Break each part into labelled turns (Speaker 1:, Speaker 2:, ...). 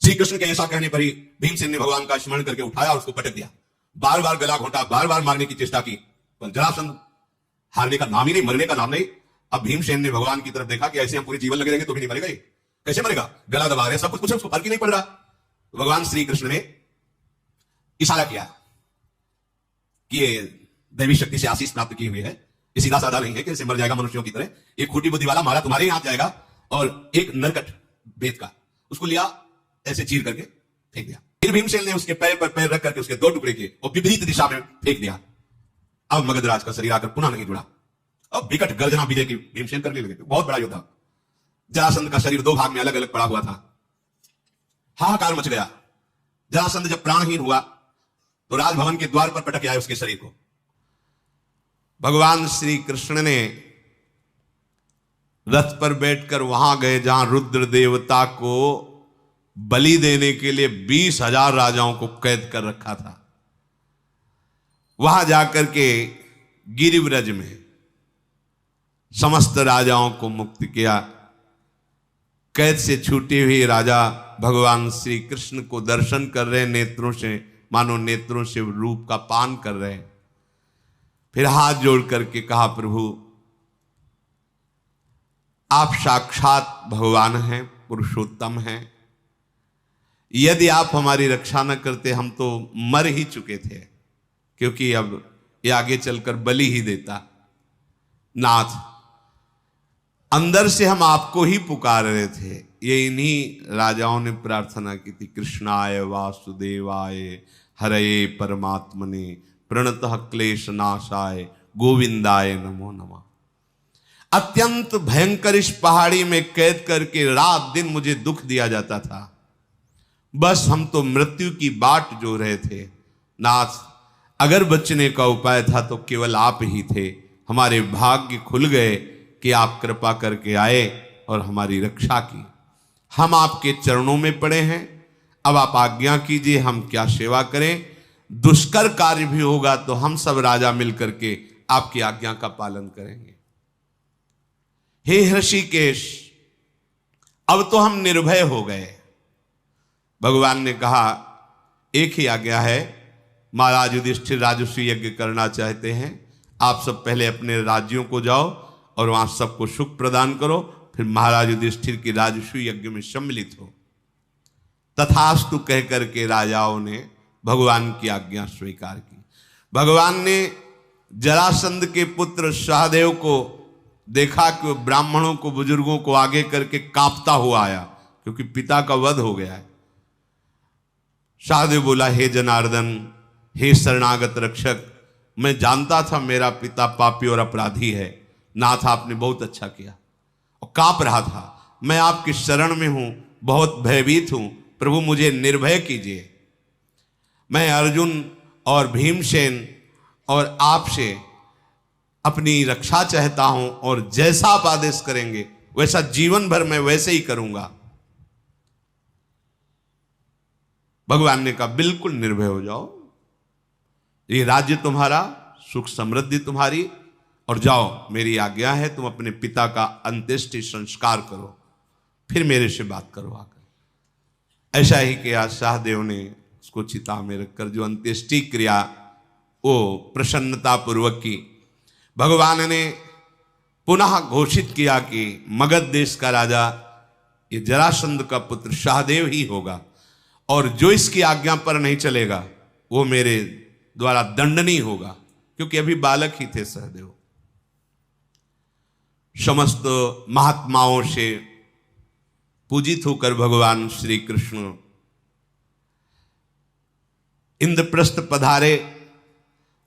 Speaker 1: श्री कृष्ण के ऐसा कहने पर ही भीमसेन ने भगवान का स्मरण करके उठाया और उसको पटक दिया। बार बार गला घोंटा, बार बार मारने की चेष्टा की, पर जरासंध हारने का नाम ही नहीं, मरने का नाम नहीं। अब भीमसेन ने भगवान की तरफ देखा कि ऐसे हम पूरे जीवन लगे रहेंगे तो भी नहीं मरेगा, कैसे मरेगा, गला दबा रहे, सब कुछ उसको फर्क ही नहीं पड़ रहा। भगवान श्री कृष्ण ने इशारा किया कि ये दैवी शक्ति से आशीष प्राप्त की हुई है, ये सीधा साधा नहीं है कि ऐसे मर जाएगा मनुष्यों की तरह। एक खोटी बुद्धि वाला मारा तुम्हारे हाथ जाएगा, और एक नरकट बेत का उसको लिया, ऐसे चीर करके फेंक दिया। फिर भीमसेन ने उसके पैर पर पैर रख करके उसके 2 टुकड़े किए और विपरीत दिशा में फेंक दिया। अब मगधराज का शरीर आकर पुनः नहीं जुड़ा। अब विकट गर्जना विजय की भीमसेन करने लगे, बहुत बड़ा योद्धा। जरासंध का शरीर 2 भाग में अलग अलग पड़ा हुआ था। हाहाकार मच गया। जरासंध जब प्राणहीन हुआ तो राजभवन के द्वार पर पटक आए उसके शरीर को। भगवान श्री कृष्ण ने रथ पर बैठकर वहां गए जहां रुद्र देवता को बलि देने के लिए 20,000 राजाओं को कैद कर रखा था। वहां जाकर के गिरिव्रज में समस्त राजाओं को मुक्त किया। कैद से छूटे हुए राजा भगवान श्री कृष्ण को दर्शन कर रहे, नेत्रों से, मानो नेत्रों से रूप का पान कर रहे। फिर हाथ जोड़ करके कहा, प्रभु आप साक्षात भगवान हैं, पुरुषोत्तम हैं। यदि आप हमारी रक्षा न करते हम तो मर ही चुके थे, क्योंकि अब ये आगे चलकर बलि ही देता। नाथ, अंदर से हम आपको ही पुकार रहे थे। ये इन्हीं राजाओं ने प्रार्थना की थी, कृष्णाय वासुदेवाय हरये परमात्मने प्रणतः क्लेश नाशाय गोविंदाय नमो नमः। अत्यंत भयंकर इस पहाड़ी में कैद करके रात दिन मुझे दुख दिया जाता था। बस हम तो मृत्यु की बाट जो रहे थे। नाथ, अगर बचने का उपाय था तो केवल आप ही थे। हमारे भाग्य खुल गए कि आप कृपा करके आए और हमारी रक्षा की। हम आपके चरणों में पड़े हैं, अब आप आज्ञा कीजिए, हम क्या सेवा करें। दुष्कर कार्य भी होगा तो हम सब राजा मिलकर के आपकी आज्ञा का पालन करेंगे। हे ऋषिकेश, अब तो हम निर्भय हो गए। भगवान ने कहा, एक ही आज्ञा है, महाराज युधिष्ठिर राजस्व यज्ञ करना चाहते हैं, आप सब पहले अपने राज्यों को जाओ और वहां सबको सुख प्रदान करो, फिर महाराज युधिष्ठिर की राजस्व यज्ञ में सम्मिलित हो। तथास्तु कह करके राजाओं ने भगवान की आज्ञा स्वीकार की। भगवान ने जरासंध के पुत्र सहदेव को देखा कि वो ब्राह्मणों को, बुजुर्गों को आगे करके कांपता हुआ आया, क्योंकि पिता का वध हो गया है। सहदेव बोला, हे जनार्दन, हे शरणागत रक्षक, मैं जानता था मेरा पिता पापी और अपराधी है। नाथ, आपने बहुत अच्छा किया। और कांप रहा था, मैं आपकी शरण में हूं, बहुत भयभीत हूं, प्रभु मुझे निर्भय कीजिए। मैं अर्जुन और भीमसेन और आपसे अपनी रक्षा चाहता हूं, और जैसा आप आदेश करेंगे वैसा जीवन भर मैं वैसे ही करूंगा। भगवान ने कहा, बिल्कुल निर्भय हो जाओ, ये राज्य तुम्हारा, सुख समृद्धि तुम्हारी, और जाओ, मेरी आज्ञा है, तुम अपने पिता का अंत्येष्टि संस्कार करो, फिर मेरे से बात करो आकर। ऐसा ही किया। सहदेव ने उसको चिता में रखकर जो अंत्येष्टि क्रिया वो प्रसन्नता पूर्वक की। भगवान ने पुनः घोषित किया कि मगध देश का राजा ये जरासंध का पुत्र सहदेव ही होगा, और जो इसकी आज्ञा पर नहीं चलेगा वो मेरे द्वारा दंडनीय होगा, क्योंकि अभी बालक ही थे सहदेव। समस्त महात्माओं से पूजित होकर भगवान श्री कृष्ण इंद्रप्रस्थ पधारे।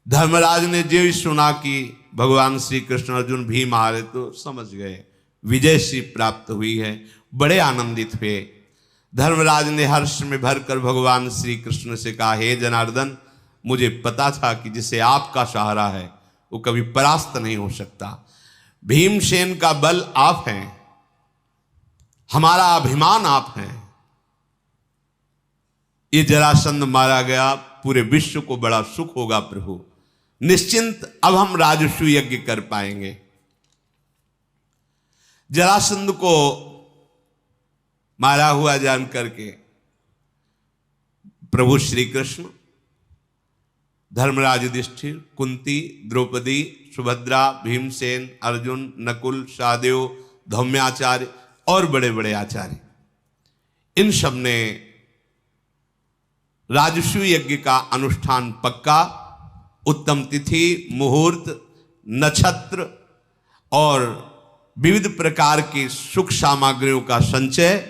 Speaker 1: धर्मराज ने जो सुना कि भगवान श्री कृष्ण अर्जुन भीम आ रहे तो समझ गए विजय सी प्राप्त हुई है, बड़े आनंदित हुए। धर्मराज ने हर्ष में भरकर भगवान श्री कृष्ण से कहा, हे जनार्दन, मुझे पता था कि जिसे आपका सहारा है वो कभी परास्त नहीं हो सकता। भीमसेन का बल आप हैं, हमारा अभिमान आप हैं। ये जरासंध मारा गया, पूरे विश्व को बड़ा सुख होगा प्रभु, निश्चिंत अब हम राजस्व यज्ञ कर पाएंगे। जरासंध को मारा हुआ जान करके प्रभु श्री कृष्ण, धर्मराज युधिष्ठिर, कुंती, द्रौपदी, सुभद्रा, भीमसेन, अर्जुन, नकुल, सहदेव, धौम्याचार्य और बड़े बड़े आचार्य, इन सब ने राजसूय यज्ञ का अनुष्ठान पक्का, उत्तम तिथि, मुहूर्त, नक्षत्र और विविध प्रकार की सुख सामग्रियों का संचय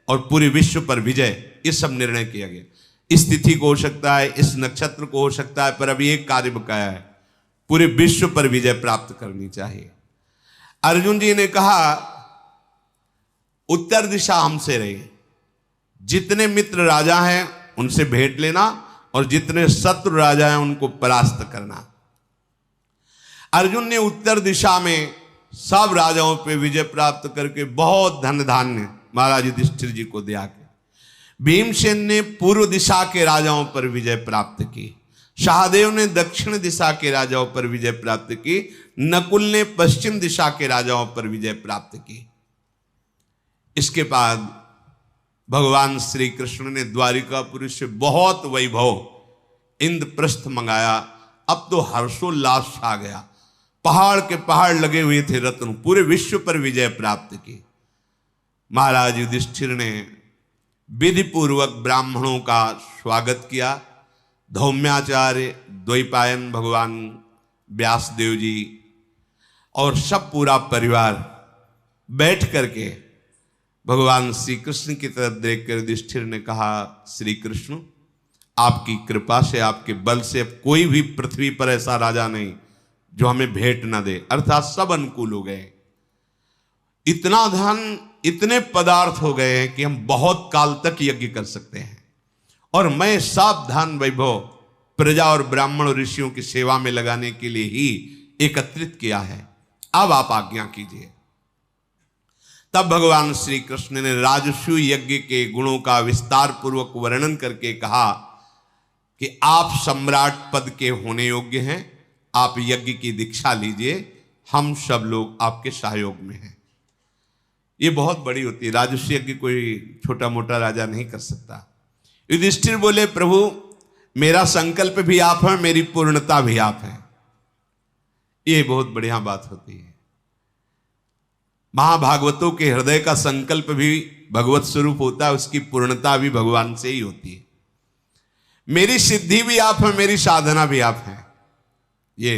Speaker 1: और पूरे विश्व पर विजय, ये सब निर्णय किया गया। इस तिथि को हो सकता है, इस नक्षत्र को हो सकता है, पर अभी एक कार्य बकाया है, पूरे विश्व पर विजय प्राप्त करनी चाहिए। अर्जुन जी ने कहा उत्तर दिशा हमसे रही, जितने मित्र राजा हैं उनसे भेंट लेना और जितने शत्रु राजा हैं उनको परास्त करना। अर्जुन ने उत्तर दिशा में सब राजाओं पे विजय प्राप्त करके बहुत धन धान्य महाराज युधिष्ठिर जी को दिया। भीमसेन ने पूर्व दिशा के राजाओं पर विजय प्राप्त की, सहदेव ने दक्षिण दिशा के राजाओं पर विजय प्राप्त की, नकुल ने पश्चिम दिशा के राजाओं पर विजय प्राप्त की। इसके बाद भगवान श्री कृष्ण ने द्वारिकापुरी से बहुत वैभव इंद्रप्रस्थ मंगाया। अब तो हर्षोल्लास छा गया, पहाड़ के पहाड़ लगे हुए थे रत्न, पूरे विश्व पर विजय प्राप्त की। महाराज युधिष्ठिर ने विधि पूर्वक ब्राह्मणों का स्वागत किया। धौम्याचार्य, द्वैपायन भगवान व्यासदेव जी और सब पूरा परिवार बैठ करके भगवान श्री कृष्ण की तरफ देखकर युधिष्ठिर ने कहा, श्री कृष्ण आपकी कृपा से, आपके बल से अब कोई भी पृथ्वी पर ऐसा राजा नहीं जो हमें भेंट न दे। अर्थात सब अनुकूल हो गए, इतना धन, इतने पदार्थ हो गए हैं कि हम बहुत काल तक यज्ञ कर सकते हैं, और मैं सब धन वैभव प्रजा और ब्राह्मण ऋषियों की सेवा में लगाने के लिए ही एकत्रित किया है, अब आप आज्ञा कीजिए। तब भगवान श्री कृष्ण ने राजसूय यज्ञ के गुणों का विस्तार पूर्वक वर्णन करके कहा कि आप सम्राट पद के होने योग्य हैं, आप यज्ञ की दीक्षा लीजिए, हम सब लोग आपके सहयोग में हैं। ये बहुत बड़ी होती है, राजसूय यज्ञ कोई छोटा मोटा राजा नहीं कर सकता। युधिष्ठिर बोले, प्रभु मेरा संकल्प भी आप हैं, मेरी पूर्णता भी आप हैं। ये बहुत बढ़िया बात होती है। महाभागवतों के हृदय का संकल्प भी भगवत स्वरूप होता है, उसकी पूर्णता भी भगवान से ही होती है। मेरी सिद्धि भी आप हैं, मेरी साधना भी आप हैं, ये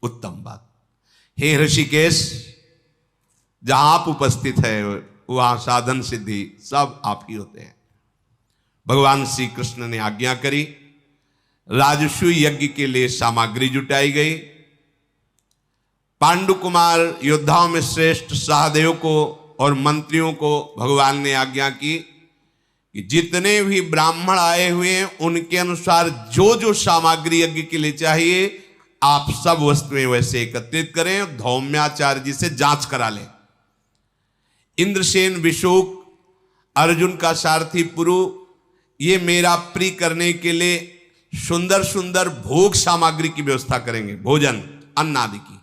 Speaker 1: उत्तम बात। हे ऋषिकेश, जहां आप उपस्थित है वहां साधन सिद्धि सब आप ही होते हैं। भगवान श्री कृष्ण ने आज्ञा करी, राजसूय यज्ञ के लिए सामग्री जुटाई गई। पांडु कुमार योद्धाओं में श्रेष्ठ सहदेव को और मंत्रियों को भगवान ने आज्ञा की कि जितने भी ब्राह्मण आए हुए हैं उनके अनुसार जो जो सामग्री यज्ञ के लिए चाहिए आप सब वस्तुएं वैसे एकत्रित करें, धौम्याचार्य जी से जांच करा लें। इंद्रसेन, विशोक, अर्जुन का सारथी पुरु, ये मेरा प्रिय करने के लिए सुंदर सुंदर भोग सामग्री की व्यवस्था करेंगे, भोजन अन्न आदि की।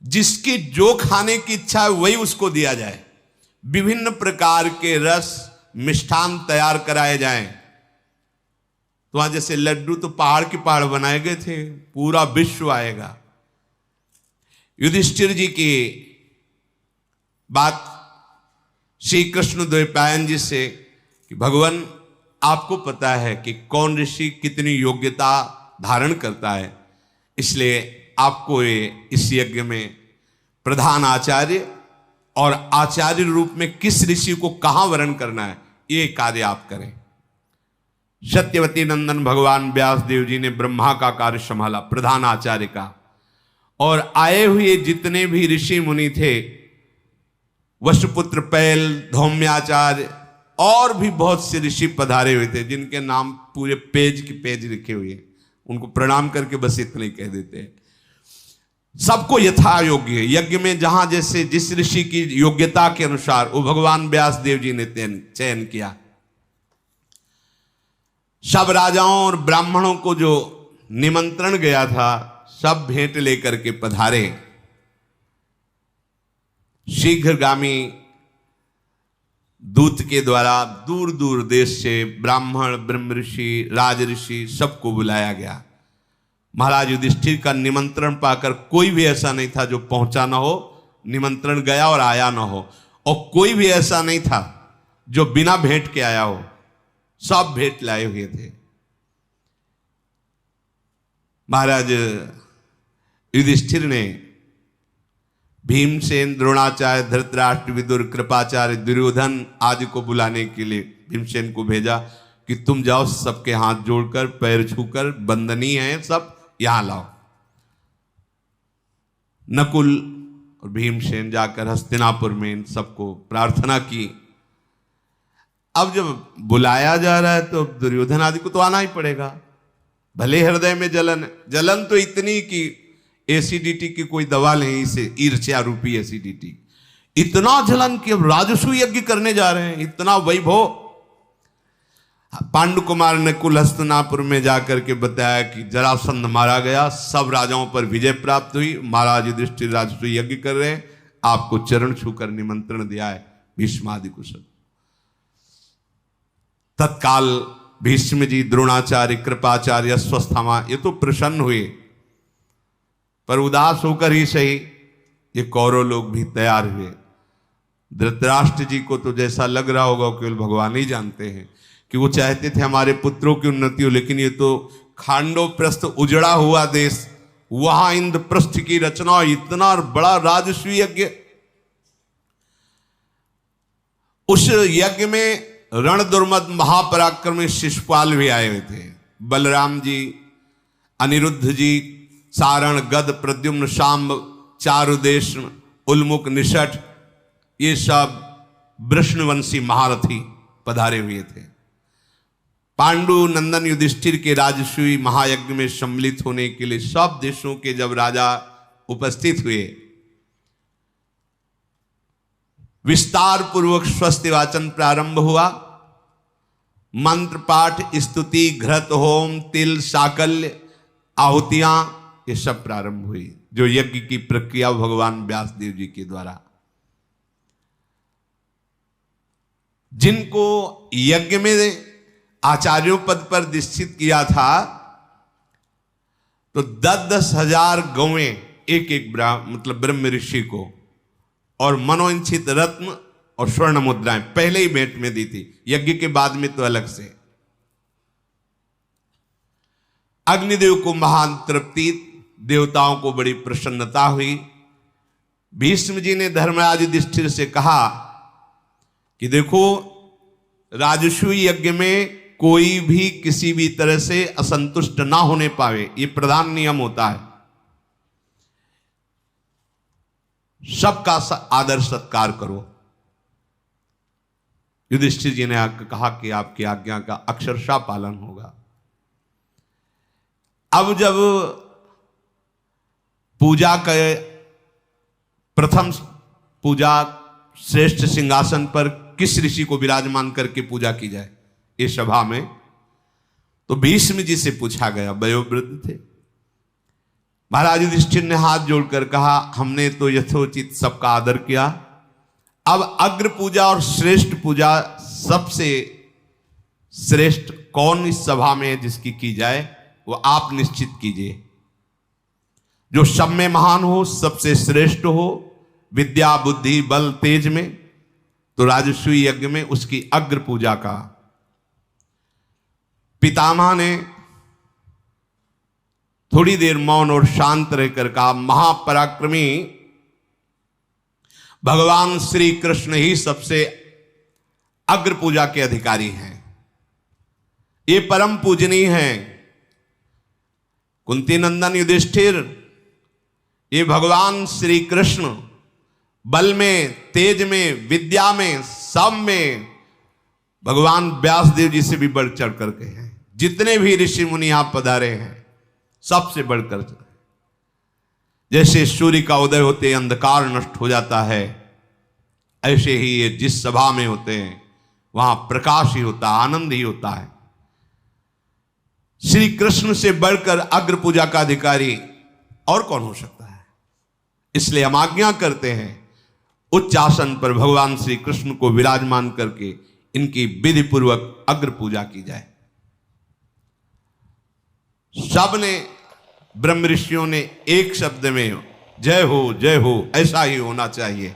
Speaker 1: जिसकी जो खाने की इच्छा है वही उसको दिया जाए। विभिन्न प्रकार के रस मिष्ठान तैयार कराए जाएं। तो वहां जैसे लड्डू तो पहाड़ के पहाड़ बनाए गए थे, पूरा विश्व आएगा। युधिष्ठिर जी की बात श्री कृष्ण द्वैपायन जी से कि भगवान आपको पता है कि कौन ऋषि कितनी योग्यता धारण करता है, इसलिए आपको ये इस यज्ञ में प्रधान आचार्य और आचार्य रूप में किस ऋषि को कहां वरण करना है ये कार्य आप करें। सत्यवती नंदन भगवान व्यासदेव जी ने ब्रह्मा का कार्य संभाला, प्रधान आचार्य का, और आए हुए जितने भी ऋषि मुनि थे, वसुपुत्र पैल, धौम्याचार्य और भी बहुत से ऋषि पधारे हुए थे जिनके नाम पूरे पेज के पेज लिखे हुए हैं, उनको प्रणाम करके बस इतना ही कह देते हैं। सबको यथा योग्य यज्ञ में जहां जैसे जिस ऋषि की योग्यता के अनुसार वो भगवान व्यासदेव जी ने चयन किया। सब राजाओं और ब्राह्मणों को जो निमंत्रण गया था सब भेंट लेकर के पधारे। शीघ्रगामी दूत के द्वारा दूर दूर देश से ब्राह्मण, ब्रह्म ऋषि, राज ऋषि सबको बुलाया गया। महाराज युधिष्ठिर का निमंत्रण पाकर कोई भी ऐसा नहीं था जो पहुंचा ना हो, निमंत्रण गया और आया ना हो, और कोई भी ऐसा नहीं था जो बिना भेंट के आया हो, सब भेंट लाए हुए थे। महाराज युधिष्ठिर ने भीमसेन, द्रोणाचार्य, धृतराष्ट्र, विदुर, कृपाचार्य, दुर्योधन आदि को बुलाने के लिए भीमसेन को भेजा कि तुम जाओ, सबके हाथ जोड़कर पैर छूकर, बंदनीय हैं सब, यहां लाओ। नकुल और भीमसेन जाकर हस्तिनापुर में इन सबको प्रार्थना की। अब जब बुलाया जा रहा है तो दुर्योधन आदि को तो आना ही पड़ेगा, भले हृदय में जलन, जलन तो इतनी कि एसिडिटी की कोई दवा नहीं, इसे ईर्ष्या रूपी एसिडिटी, इतना जलन कि अब राजस्व यज्ञ करने जा रहे हैं, इतना वैभव। पांडु कुमार ने कुल हस्तिनापुर में जाकर के बताया कि जरासंध मारा गया, सब राजाओं पर विजय प्राप्त हुई, महाराज युधिष्ठिर राजस्व यज्ञ कर रहे हैं, आपको चरण छूकर निमंत्रण दिया है भीष्मादि को सब। तत्काल भीष्म जी, द्रोणाचार्य, कृपाचार्य, अश्वस्थामा ये तो प्रसन्न हुए, पर उदास होकर ही सही ये कौरव लोग भी तैयार हुए। धृतराष्ट्र जी को तो जैसा लग रहा होगा केवल भगवान ही जानते हैं कि वो चाहते थे हमारे पुत्रों की उन्नति हो, लेकिन ये तो खांडोप्रस्थ उजड़ा हुआ देश, वहां इंद्रप्रस्थ की रचना, इतना बड़ा राजस्वी यज्ञ। उस यज्ञ में रण दुर्मद महापराक्रमी शिशुपाल भी आए हुए थे। बलराम जी, अनिरुद्ध जी, सारण, गद, प्रद्युम्न, शाम्ब, चारुदेश, उल्मुख, निषठ, ये सब वृष्णवंशी महारथी पधारे हुए थे। पांडु नंदन युधिष्ठिर के राजस्वी महायज्ञ में सम्मिलित होने के लिए सब देशों के जब राजा उपस्थित हुए, विस्तार पूर्वक स्वस्ति वाचन प्रारंभ हुआ। मंत्र पाठ, स्तुति, घृत होम, तिल, साकल्य, आहुतियां, ये सब प्रारंभ हुई, जो यज्ञ की प्रक्रिया भगवान व्यासदेव जी के द्वारा। जिनको यज्ञ में आचार्यों पद पर निश्चित किया था, तो 10-10 हजार गौएं एक एक मतलब ब्रह्म ऋषि को, और मनोइंछित रत्न और स्वर्ण मुद्राएं पहले ही भेंट में दी थी, यज्ञ के बाद में तो अलग से। अग्निदेव को महान तृप्ति, देवताओं को बड़ी प्रसन्नता हुई। भीष्म जी ने धर्मराज युधिष्ठिर से कहा कि देखो, राजस्वी यज्ञ में कोई भी किसी भी तरह से असंतुष्ट ना होने पावे, ये प्रधान नियम होता है। सबका आदर सत्कार करो। युधिष्ठिर जी ने कहा कि आपकी आज्ञा का अक्षरशः पालन होगा। अब जब पूजा के प्रथम पूजा श्रेष्ठ सिंहासन पर किस ऋषि को विराजमान करके पूजा की जाए इस सभा में, तो भीष्म जी से पूछा गया, वयोवृद्ध थे। महाराज युधिष्ठिर ने हाथ जोड़कर कहा, हमने तो यथोचित सबका आदर किया, अब अग्र पूजा और श्रेष्ठ पूजा, सबसे श्रेष्ठ कौन इस सभा में है जिसकी की जाए, वो आप निश्चित कीजिए। जो सब में महान हो, सबसे श्रेष्ठ हो, विद्या, बुद्धि, बल, तेज में, तो राजस्वी यज्ञ में उसकी अग्र पूजा का। पितामह ने थोड़ी देर मौन और शांत रहकर कहा, महापराक्रमी भगवान श्री कृष्ण ही सबसे अग्र पूजा के अधिकारी हैं, ये परम पूजनीय हैं। कुंती नंदन युधिष्ठिर, ये भगवान श्री कृष्ण बल में, तेज में, विद्या में, सब में भगवान व्यासदेव जी से भी बढ़ चढ़ करके हैं। जितने भी ऋषि मुनि यहां पधारे हैं, सबसे बढ़कर। जैसे सूर्य का उदय होते अंधकार नष्ट हो जाता है, ऐसे ही ये जिस सभा में होते हैं वहां प्रकाश ही होता है, आनंद ही होता है। श्री कृष्ण से बढ़कर अग्र पूजा का अधिकारी और कौन हो सकता है। इसलिए हम आज्ञा करते हैं, उच्च आसन पर भगवान श्री कृष्ण को विराजमान करके इनकी विधि पूर्वक अग्र पूजा की जाए। सबने ब्रह्म ऋषियों ने एक शब्द में जय हो ऐसा ही होना चाहिए।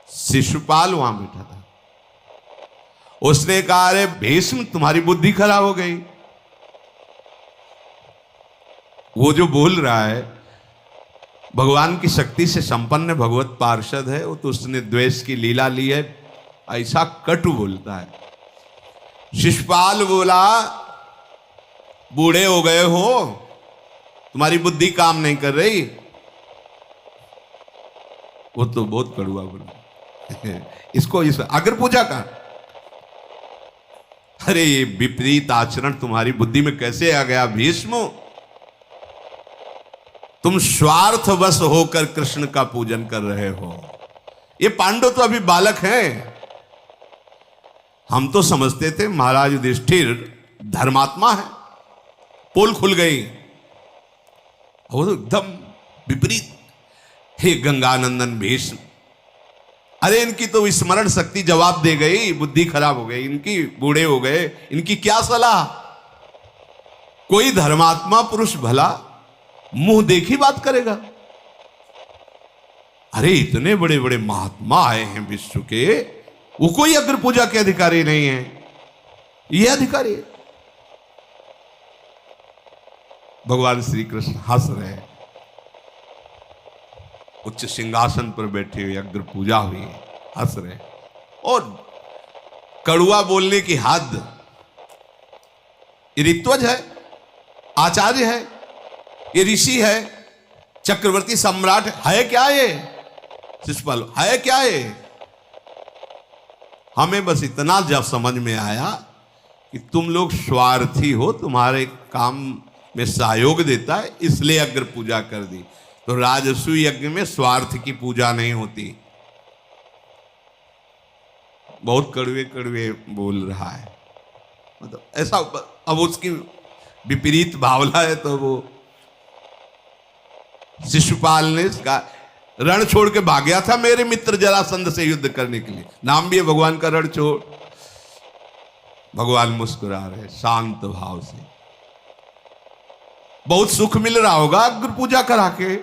Speaker 1: शिशुपाल वहां बैठा था, उसने कहा अरे भीष्म तुम्हारी बुद्धि खराब हो गई। वो जो बोल रहा है भगवान की शक्ति से संपन्न भगवत पार्षद है, वो तो उसने द्वेष की लीला ली है, ऐसा कटु बोलता है। शिशुपाल बोला बूढ़े हो गए हो, तुम्हारी बुद्धि काम नहीं कर रही। वो तो बहुत कड़ुआ बोला इसको इस अग्र पूजा का, अरे ये विपरीत आचरण तुम्हारी बुद्धि में कैसे आ गया भीष्म? तुम स्वार्थवश होकर कृष्ण का पूजन कर रहे हो। ये पांडव तो अभी बालक हैं, हम तो समझते थे महाराज युधिष्ठिर धर्मात्मा है, पोल खुल गई। वो तो एकदम विपरीत। हे गंगानंदन भीष्म, अरे इनकी तो स्मरण शक्ति जवाब दे गई, बुद्धि खराब हो गई इनकी, बूढ़े हो गए, इनकी क्या सलाह? कोई धर्मात्मा पुरुष भला मुंह देखी बात करेगा? अरे इतने बड़े बड़े महात्मा आए हैं विश्व के, वो कोई अग्र पूजा के अधिकारी नहीं है, ये अधिकारी है। भगवान श्री कृष्ण हंस रहे हैं, उच्च सिंहासन पर बैठे हुए अग्र पूजा हुई है, हंस रहे हैं। और कड़ुआ बोलने की हद, ये ऋत्वज है, आचार्य है, ये ऋषि है, चक्रवर्ती सम्राट है क्या ये? शिशुपाल है क्या ये? हमें बस इतना जब समझ में आया कि तुम लोग स्वार्थी हो, तुम्हारे काम में सहयोग देता है, इसलिए अग्र पूजा कर दी। तो राजसूय यज्ञ में स्वार्थ की पूजा नहीं होती। बहुत कड़वे कड़वे बोल रहा है, मतलब ऐसा। अब उसकी विपरीत भावना है तो वो शिशुपाल ने इसका रण छोड़ के भाग गया था मेरे मित्र जरासंध से युद्ध करने के लिए। नाम भी है भगवान का रण छोड़। भगवान मुस्कुरा रहे शांत भाव से। बहुत सुख मिल रहा होगा अग्र पूजा करा के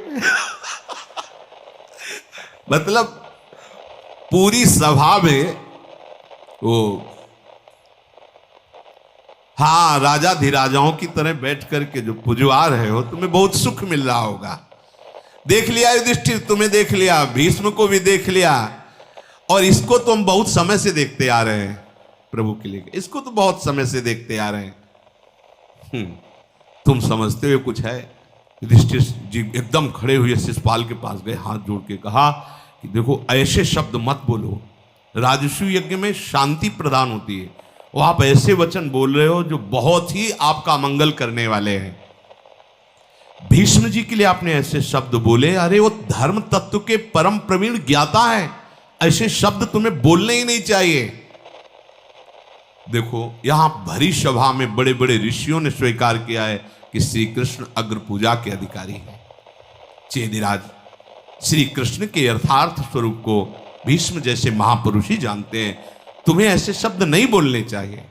Speaker 1: मतलब पूरी सभा में वो हाँ राजा धीराजाओं की तरह बैठ करके जो पुजवा रहे हो, तुम्हें बहुत सुख मिल रहा होगा। देख लिया युधिष्ठिर, तुम्हें देख लिया, भीष्म को भी देख लिया, और इसको तो हम बहुत समय से देखते आ रहे हैं प्रभु के लिए, इसको तो बहुत समय से देखते आ रहे हैं। तुम समझते हुए कुछ है? युधिष्ठिर जी एकदम खड़े हुए शिशुपाल के पास गए, हाथ जोड़ के कहा कि देखो ऐसे शब्द मत बोलो, राजसूय यज्ञ में शांति प्रदान होती है, वो आप ऐसे वचन बोल रहे हो जो बहुत ही आपका मंगल करने वाले हैं। भीष्म जी के लिए आपने ऐसे शब्द बोले, अरे वो धर्म तत्व के परम प्रवीण ज्ञाता है, ऐसे शब्द तुम्हें बोलने ही नहीं चाहिए। देखो यहां भरी सभा में बड़े बड़े ऋषियों ने स्वीकार किया है कि श्री कृष्ण अग्र पूजा के अधिकारी हैं। चेदिराज श्री कृष्ण के यथार्थ स्वरूप को भीष्म जैसे महापुरुष ही जानते हैं, तुम्हें ऐसे शब्द नहीं बोलने चाहिए।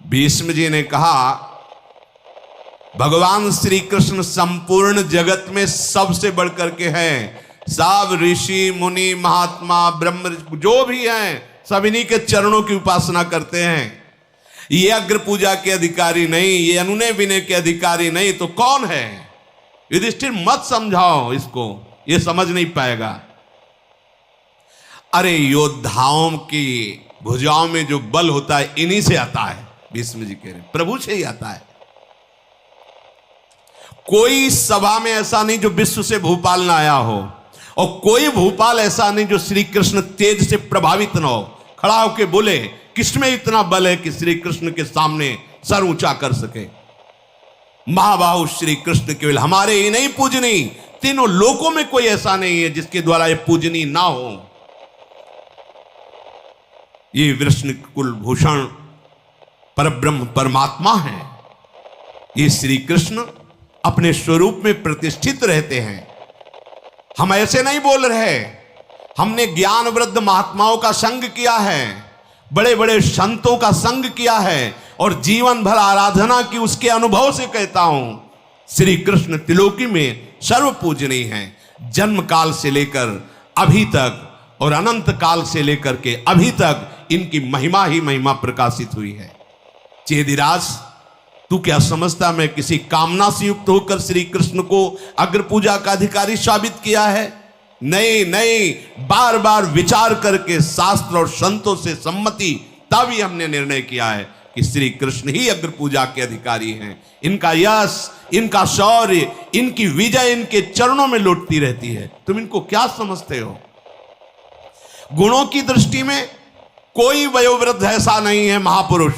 Speaker 1: भीष्म जी ने कहा भगवान श्री कृष्ण संपूर्ण जगत में सबसे बढ़कर के हैं, सब ऋषि मुनि महात्मा ब्रह्म जो भी हैं सब इन्हीं के चरणों की उपासना करते हैं। ये अग्र पूजा के अधिकारी नहीं, ये अनुनय विनय के अधिकारी नहीं, तो कौन है? युधिष्ठिर मत समझाओ इसको, ये समझ नहीं पाएगा। अरे योद्धाओं की भुजाओं में जो बल होता है इन्हीं से आता है, भीष्म जी कह रहे प्रभु से ही आता है। कोई सभा में ऐसा नहीं जो विश्व से भूपाल ना आया हो, और कोई भूपाल ऐसा नहीं जो श्री कृष्ण तेज से प्रभावित ना हो, खड़ा होकर बोले किसमें इतना बल है कि श्री कृष्ण के सामने सर ऊंचा कर सके। महाबाहु श्री कृष्ण केवल हमारे ही नहीं पूजनी, तीनों लोकों में कोई ऐसा नहीं है जिसके द्वारा ये पूजनी ना हो। ये विष्णु कुल भूषण परब्रह्म परमात्मा है, ये श्री कृष्ण अपने स्वरूप में प्रतिष्ठित रहते हैं। हम ऐसे नहीं बोल रहे। हमने ज्ञान वृद्ध महात्माओं का संग किया है, बड़े बड़े संतों का संग किया है और जीवन भर आराधना की। उसके अनुभव से कहता हूं, श्री कृष्ण त्रिलोकी में सर्व पूजनीय हैं। जन्म काल से लेकर अभी तक और अनंत काल से लेकर के अभी तक इनकी महिमा ही महिमा प्रकाशित हुई है। चेदिराज, तू क्या समझता मैं किसी कामना से युक्त होकर श्री कृष्ण को अग्र पूजा का अधिकारी साबित किया है? नहीं नहीं, बार बार विचार करके शास्त्र और संतों से सम्मति तभी हमने निर्णय किया है कि श्री कृष्ण ही अग्र पूजा के अधिकारी हैं। इनका यश, इनका शौर्य, इनकी विजय इनके चरणों में लौटती रहती है। तुम इनको क्या समझते हो? गुणों की दृष्टि में कोई वयोवृद्ध ऐसा नहीं है महापुरुष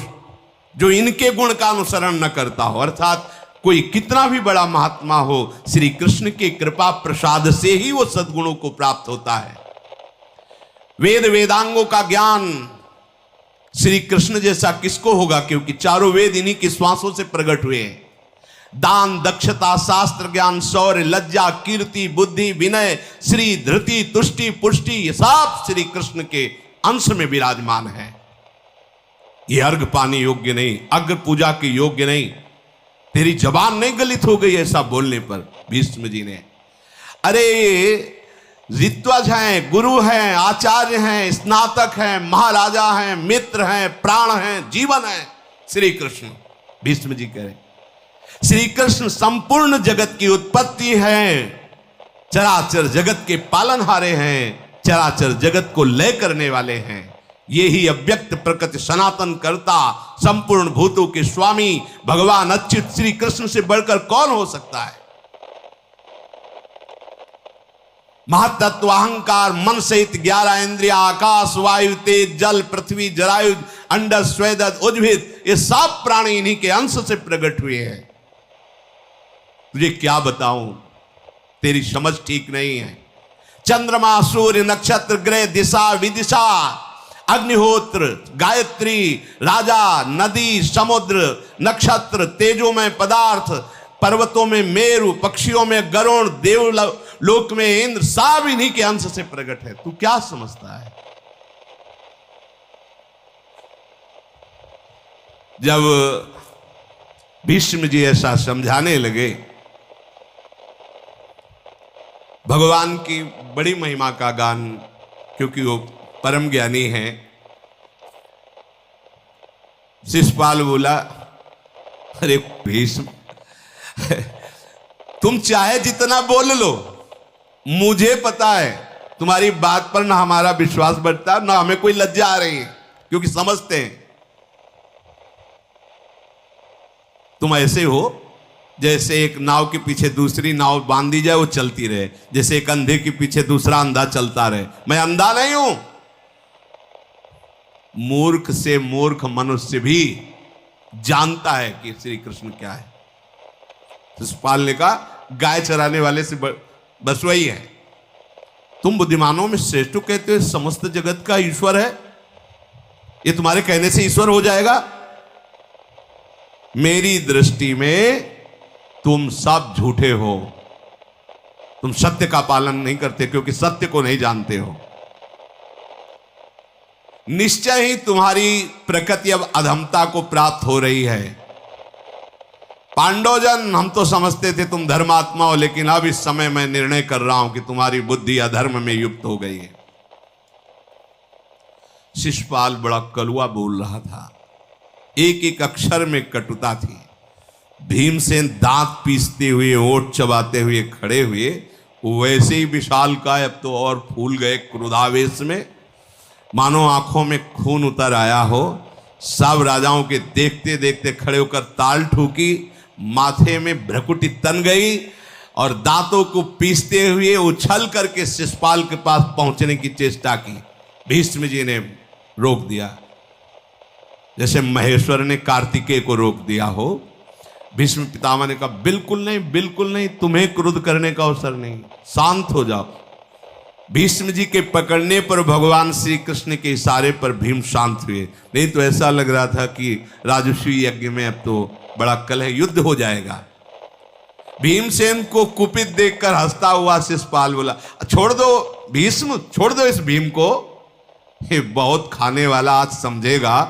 Speaker 1: जो इनके गुण का अनुसरण न करता हो। अर्थात कोई कितना भी बड़ा महात्मा हो, श्री कृष्ण की कृपा प्रसाद से ही वो सद्गुणों को प्राप्त होता है। वेद वेदांगों का ज्ञान श्री कृष्ण जैसा किसको होगा, क्योंकि चारों वेद इन्हीं के श्वासों से प्रकट हुए हैं। दान, दक्षता, शास्त्र ज्ञान, शौर्य, लज्जा, कीर्ति, बुद्धि, विनय, श्री, धृति, तुष्टि, पुष्टि, ये सब श्री कृष्ण के अंश में विराजमान है। ये अर्घ पाने योग्य नहीं, अग्र पूजा के योग्य नहीं। तेरी जबान नहीं गलित हो गई ऐसा बोलने पर भीष्म जी ने? अरे ऋत्वज हैं, गुरु हैं, आचार्य हैं, स्नातक हैं, महाराजा हैं, मित्र हैं, प्राण हैं, जीवन है श्री कृष्ण। भीष्म जी कह रहे श्री कृष्ण संपूर्ण जगत की उत्पत्ति है, चराचर जगत के पालनहारे हैं, चराचर जगत को लय करने वाले हैं। ये ही अव्यक्त प्रकृति सनातन करता, संपूर्ण भूतों के स्वामी भगवान अच्युत श्री कृष्ण से बढ़कर कौन हो सकता है? महातत्व, अहंकार, मन सहित 11 इंद्रिया, आकाश, वायु, तेज, जल, पृथ्वी, जरायु, अंडज, स्वेदज, उद्भिद, ये सब प्राणी इन्हीं के अंश से प्रकट हुए हैं। तुझे क्या बताऊं, तेरी समझ ठीक नहीं है। चंद्रमा, सूर्य, नक्षत्र, ग्रह, दिशा, विदिशा, अग्निहोत्र, गायत्री, राजा, नदी, समुद्र, नक्षत्र, तेजों में पदार्थ, पर्वतों में मेरु, पक्षियों में गरुण, देवलोक में इंद्र, सब इन्हीं के अंश से प्रकट है। तू क्या समझता है? जब भीष्म जी ऐसा समझाने लगे, भगवान की बड़ी महिमा का गान, क्योंकि वो परम ज्ञानी हैं, शिशुपाल बोला, अरे भीष्म, तुम चाहे जितना बोल लो, मुझे पता है तुम्हारी बात पर ना हमारा विश्वास बढ़ता, ना हमें कोई लज्जा आ रही है, क्योंकि समझते हैं तुम ऐसे हो जैसे एक नाव के पीछे दूसरी नाव बांध दी जाए, वो चलती रहे, जैसे एक अंधे के पीछे दूसरा अंधा चलता रहे। मैं अंधा नहीं हूं। मूर्ख से मूर्ख मनुष्य भी जानता है कि श्री कृष्ण क्या है। शिशुपाल ने कहा, गाय चराने वाले से बस वही है। तुम बुद्धिमानों में श्रेष्ठ कहते हो समस्त जगत का ईश्वर है, ये तुम्हारे कहने से ईश्वर हो जाएगा? मेरी दृष्टि में तुम सब झूठे हो। तुम सत्य का पालन नहीं करते, क्योंकि सत्य को नहीं जानते हो। निश्चय ही तुम्हारी प्रकृति अब अधमता को प्राप्त हो रही है। पांडवजन, हम तो समझते थे तुम धर्मात्मा हो, लेकिन अब इस समय मैं निर्णय कर रहा हूं कि तुम्हारी बुद्धि अधर्म में युक्त हो गई है। शिशुपाल बड़ा कलुआ बोल रहा था, एक एक अक्षर में कटुता थी। भीमसेन दांत पीसते हुए, ओठ चबाते हुए खड़े हुए, वैसे ही विशालकाय अब तो और फूल गए क्रोधावेश में, मानो आंखों में खून उतर आया हो। सब राजाओं के देखते देखते खड़े होकर ताल ठोकी, माथे में भ्रकुटी तन गई और दांतों को पीसते हुए उछल करके शिशुपाल के पास पहुंचने की चेष्टा की। भीष्म जी ने रोक दिया, जैसे महेश्वर ने कार्तिकेय को रोक दिया हो। भीष्म पितामह ने कहा, बिल्कुल नहीं, बिल्कुल नहीं, तुम्हें क्रोध करने का अवसर नहीं, शांत हो जाओ। भीष्म जी के पकड़ने पर भगवान श्री कृष्ण के इशारे पर भीम शांत हुए, नहीं तो ऐसा लग रहा था कि राजस्वी यज्ञ में अब तो बड़ा कलह युद्ध हो जाएगा। भीमसेन को कुपित देखकर हंसता हुआ शिषपाल बोला, छोड़ दो भीष्म, छोड़ दो इस भीम को, ये बहुत खाने वाला, आज समझेगा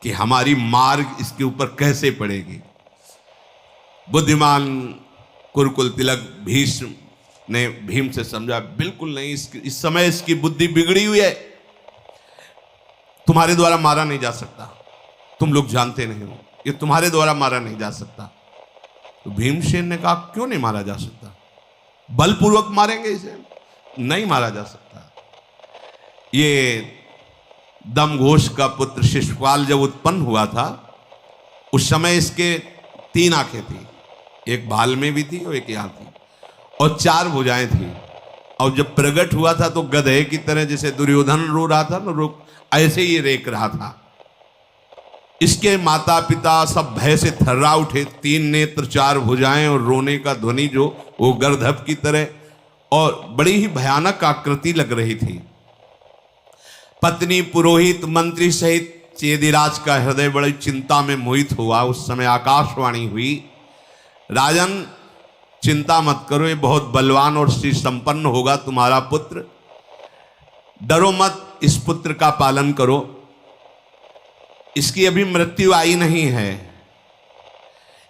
Speaker 1: कि हमारी मार इसके ऊपर कैसे पड़ेगी। बुद्धिमान कुरुकुल तिलक भीष्म ने भीम से समझा, बिल्कुल नहीं, इस समय इसकी बुद्धि बिगड़ी हुई है, तुम्हारे द्वारा मारा नहीं जा सकता, तुम लोग जानते नहीं हो, ये तुम्हारे द्वारा मारा नहीं जा सकता। तो भीमसेन ने कहा, क्यों नहीं मारा जा सकता, बलपूर्वक मारेंगे इसे, नहीं मारा जा सकता। ये दमघोष का पुत्र शिशुपाल जब उत्पन्न हुआ था, उस समय इसके 3 आंखें थी, एक भाल में भी थी और एक यहां थी, और 4 भुजाएं थी। और जब प्रकट हुआ था तो गधे की तरह, जैसे दुर्योधन रो रहा था ना, ऐसे ही रेक रहा था। इसके माता पिता सब भय से थर्रा उठे, 3 नेत्र 4 भुजाएं और रोने का ध्वनि जो वो गर्दभ की तरह, और बड़ी ही भयानक आकृति लग रही थी। पत्नी, पुरोहित, मंत्री सहित चेदिराज का हृदय बड़ी चिंता में मोहित हुआ। उस समय आकाशवाणी हुई, राजन चिंता मत करो, ये बहुत बलवान और श्री संपन्न होगा तुम्हारा पुत्र, डरो मत, इस पुत्र का पालन करो, इसकी अभी मृत्यु आई नहीं है,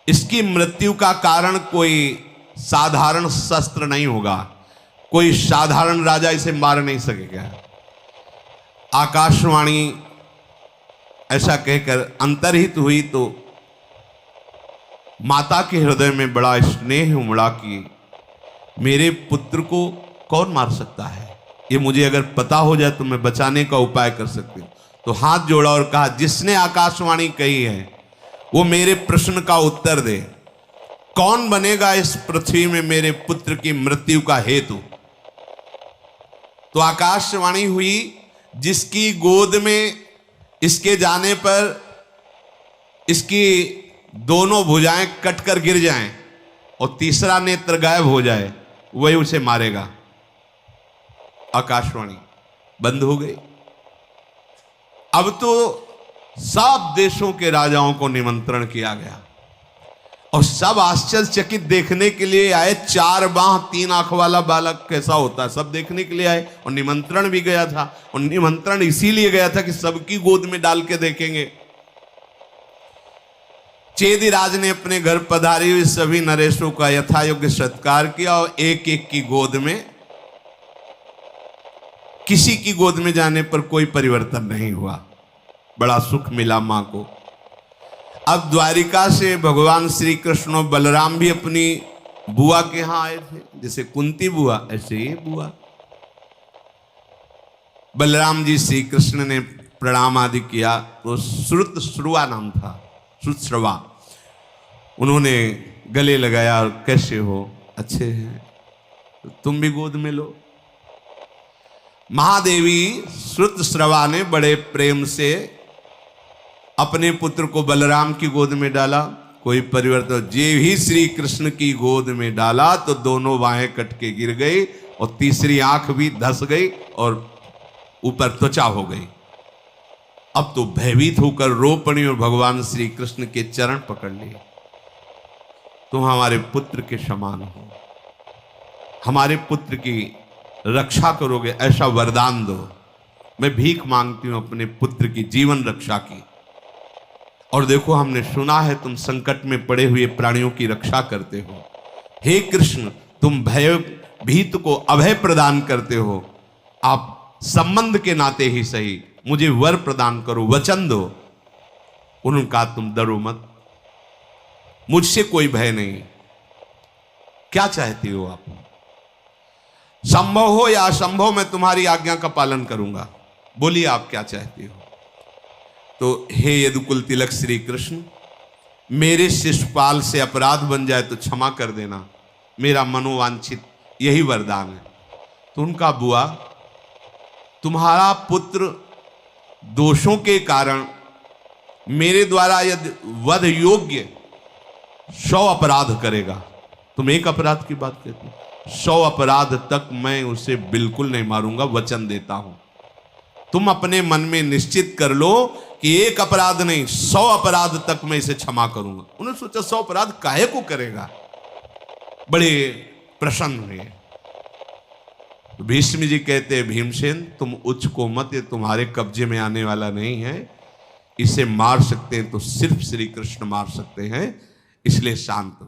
Speaker 1: इसकी मृत्यु का कारण कोई साधारण शस्त्र नहीं होगा, कोई साधारण राजा इसे मार नहीं सकेगा। आकाशवाणी ऐसा कहकर अंतर्हित हुई तो माता के हृदय में बड़ा स्नेह उमड़ा कि मेरे पुत्र को कौन मार सकता है, ये मुझे अगर पता हो जाए तो मैं बचाने का उपाय कर सकती हूँ। तो हाथ जोड़ा और कहा, जिसने आकाशवाणी कही है वो मेरे प्रश्न का उत्तर दे, कौन बनेगा इस पृथ्वी में मेरे पुत्र की मृत्यु का हेतु। तो आकाशवाणी हुई, जिसकी गोद में इसके जाने पर इसकी दोनों भुजाएं कटकर गिर जाएं और तीसरा नेत्र गायब हो जाए, वही उसे मारेगा। आकाशवाणी बंद हो गई। अब तो सब देशों के राजाओं को निमंत्रण किया गया और सब आश्चर्यचकित देखने के लिए आए। 4 बाह 3 आंख वाला बालक कैसा होता है, सब देखने के लिए आए और निमंत्रण भी गया था। और निमंत्रण इसीलिए गया था कि सबकी गोद में डाल के देखेंगे। चेदिराज ने अपने घर पधारी हुई सभी नरेशों का यथायोग्य सत्कार किया और एक एक की गोद में, किसी की गोद में जाने पर कोई परिवर्तन नहीं हुआ। बड़ा सुख मिला मां को। अब द्वारिका से भगवान श्री कृष्ण और बलराम भी अपनी बुआ के यहां आए थे, जैसे कुंती बुआ ऐसे ही बुआ। बलराम जी श्री कृष्ण ने प्रणाम आदि किया तो श्रुतश्रवा नाम था, श्रुतश्रवा। उन्होंने गले लगाया और कैसे हो, अच्छे हैं, तो तुम भी गोद में लो। महादेवी श्रुतश्रवा ने बड़े प्रेम से अपने पुत्र को बलराम की गोद में डाला। कोई परिवर्तन, जे ही श्री कृष्ण की गोद में डाला तो दोनों बाहें कट के गिर गई और तीसरी आंख भी धस गई और ऊपर त्वचा हो गई। अब तो भयभीत होकर रो पड़ी और भगवान श्री कृष्ण के चरण पकड़ लिए। तुम हमारे पुत्र के समान हो, हमारे पुत्र की रक्षा करोगे, ऐसा वरदान दो। मैं भीख मांगती हूं अपने पुत्र की जीवन रक्षा की। और देखो, हमने सुना है तुम संकट में पड़े हुए प्राणियों की रक्षा करते हो। हे कृष्ण, तुम भय भीत को अभय प्रदान करते हो। आप संबंध के नाते ही सही मुझे वर प्रदान करो, वचन दो। उन्होंने कहा, तुम डरो मत, मुझसे कोई भय नहीं। क्या चाहती हो आप? संभव हो या असंभव, मैं तुम्हारी आज्ञा का पालन करूंगा। बोलिए आप क्या चाहती हो। तो हे यदुकुल तिलक श्री कृष्ण, मेरे शिशुपाल से अपराध बन जाए तो क्षमा कर देना, मेरा मनोवांछित यही वरदान है। तो उनका बुआ, तुम्हारा पुत्र दोषों के कारण मेरे द्वारा यदि वध योग्य 100 अपराध करेगा, तुम एक अपराध की बात कहते हो, 100 अपराध तक मैं उसे बिल्कुल नहीं मारूंगा, वचन देता हूं। तुम अपने मन में निश्चित कर लो कि एक अपराध नहीं, 100 अपराध तक मैं इसे क्षमा करूंगा। उन्होंने सोचा 100 अपराध काहे को करेगा, बड़े प्रसन्न हुए। भीष्म जी कहते हैं, भीमसेन तुम उच्च को मत, ये तुम्हारे कब्जे में आने वाला नहीं है, इसे मार सकते हैं तो सिर्फ श्री कृष्ण मार सकते हैं, इसलिए शांत हो।